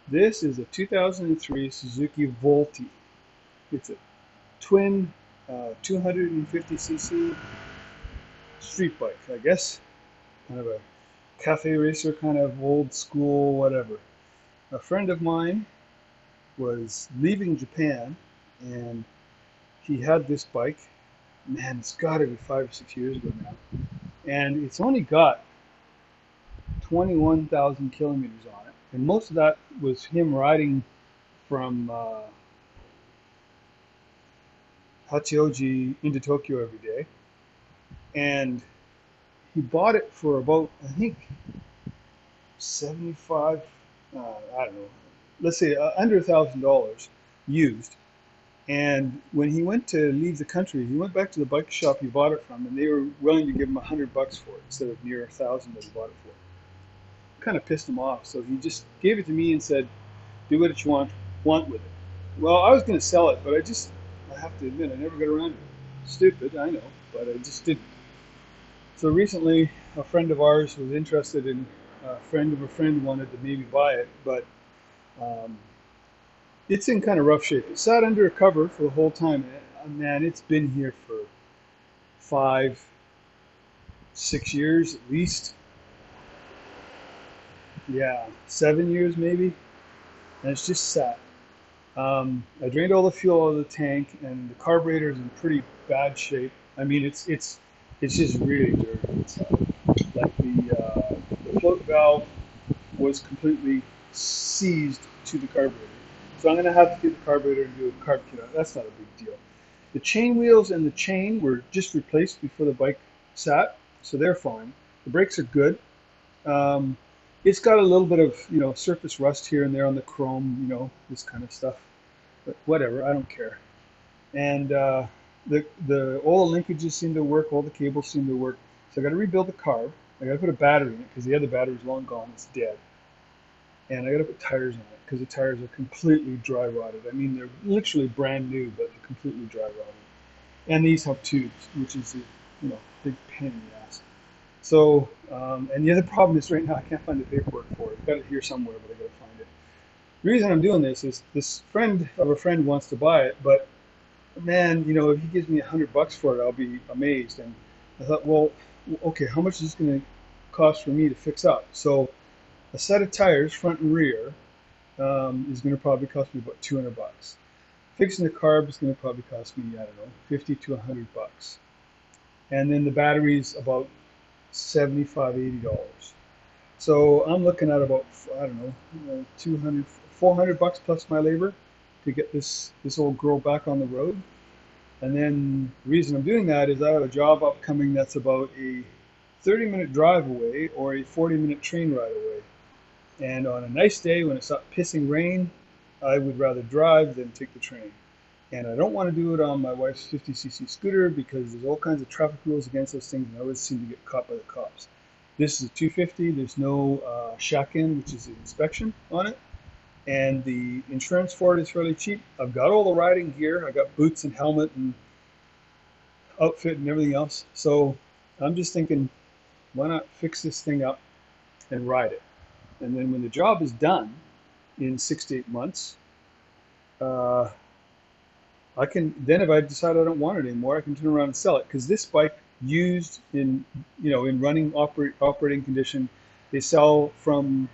This is a 2003 Suzuki Volty. It's a twin 250cc street bike, I guess. Kind of a cafe racer, kind of old school, whatever. A friend of mine was leaving Japan and he had this bike. Man, it's got to be 5 or 6 years ago now. And it's only got 21,000 kilometers on it. And most of that was him riding from Hachioji into Tokyo every day. And he bought it for about, I think, 75, I don't know, let's say under $1,000 used. And when he went to leave the country, he went back to the bike shop he bought it from, and they were willing to give him $100 for it instead of near 1,000 that he bought it for. Kind of pissed him off, so he just gave it to me and said, "Do what you want with it." Well, I was going to sell it, but I have to admit, I never got around to it. Stupid, I know, but I just didn't. So recently, a friend of ours was interested in a friend of a friend wanted to maybe buy it, but um, it's in kind of rough shape. It sat under a cover for the whole time. Man, it's been here for 5, 6 years at least. Yeah, 7 years maybe, and it's just sat. I drained all the fuel out of the tank, and the carburetor is in pretty bad shape. I mean, it's just really dirty. It's like the float valve was completely seized to the carburetor. So I'm going to have to get the carburetor and do a carb kit on it. That's not a big deal. The chain wheels and the chain were just replaced before the bike sat, so they're fine. The brakes are good. Um, it's got a little bit of surface rust here and there on the chrome, this kind of stuff. But whatever, I don't care. And the all the linkages seem to work, all the cables seem to work. So I got to rebuild the carb. I got to put a battery in it because the other battery's long gone. It's dead. And I got to put tires on it because the tires are completely dry rotted. I mean, they're literally brand new, but they're completely dry rotted. And these have tubes, which is a big pain in the ass. So, and the other problem is right now I can't find the paperwork for it. I've got it here somewhere, but I got to find it. The reason I'm doing this is this friend of a friend wants to buy it, but man, if he gives me $100 for it, I'll be amazed. And I thought, well, okay, how much is this going to cost for me to fix up? So a set of tires, front and rear, is going to probably cost me about $200. Fixing the carb is going to probably cost me, I don't know, 50 to $100. And then the battery's about 75, $80. So I'm looking at about, I don't know, 200, $400 plus my labor to get this old girl back on the road. And then the reason I'm doing that is I have a job upcoming that's about a 30-minute drive away or a 40-minute train ride away. And on a nice day when it's not pissing rain, I would rather drive than take the train. And I don't want to do it on my wife's 50cc scooter because there's all kinds of traffic rules against those things, and I always seem to get caught by the cops. This is a 250. There's no shack-in, which is the inspection on it, and the insurance for it is fairly cheap. I've got all the riding gear. I got boots and helmet and outfit and everything else. So I'm just thinking, why not fix this thing up and ride it? And then when the job is done in 6 to 8 months, uh, I can then if I decide I don't want it anymore, I can turn around and sell it because this bike used in running operating condition, they sell from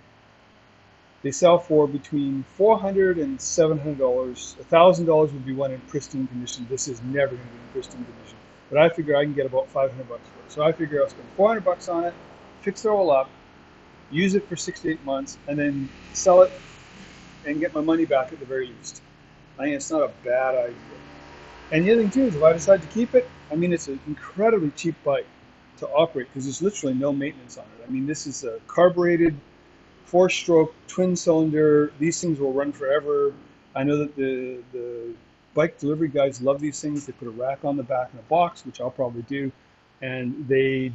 they sell for between $400 and $700. $1,000 would be one in pristine condition. This is never going to be in pristine condition, but I figure I can get about $500 for it. So I figure I'll spend $400 on it, fix it all up, use it for 6 to 8 months, and then sell it and get my money back at the very least. I think it's not a bad idea. And the other thing too is if I decide to keep it, I mean it's an incredibly cheap bike to operate because there's literally no maintenance on it. I mean this is a carbureted 4-stroke twin cylinder. These things will run forever. I know that the bike delivery guys love these things. They put a rack on the back and a box, which I'll probably do, and they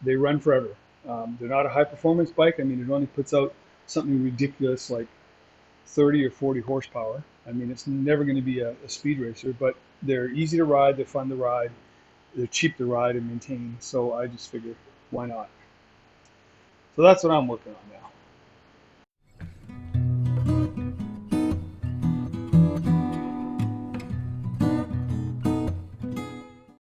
run forever. They're not a high performance bike. I mean it only puts out something ridiculous like 30 or 40 horsepower. I mean, it's never going to be a speed racer, but they're easy to ride, they're fun to ride, they're cheap to ride and maintain. So I just figured, why not? So that's what I'm working on now.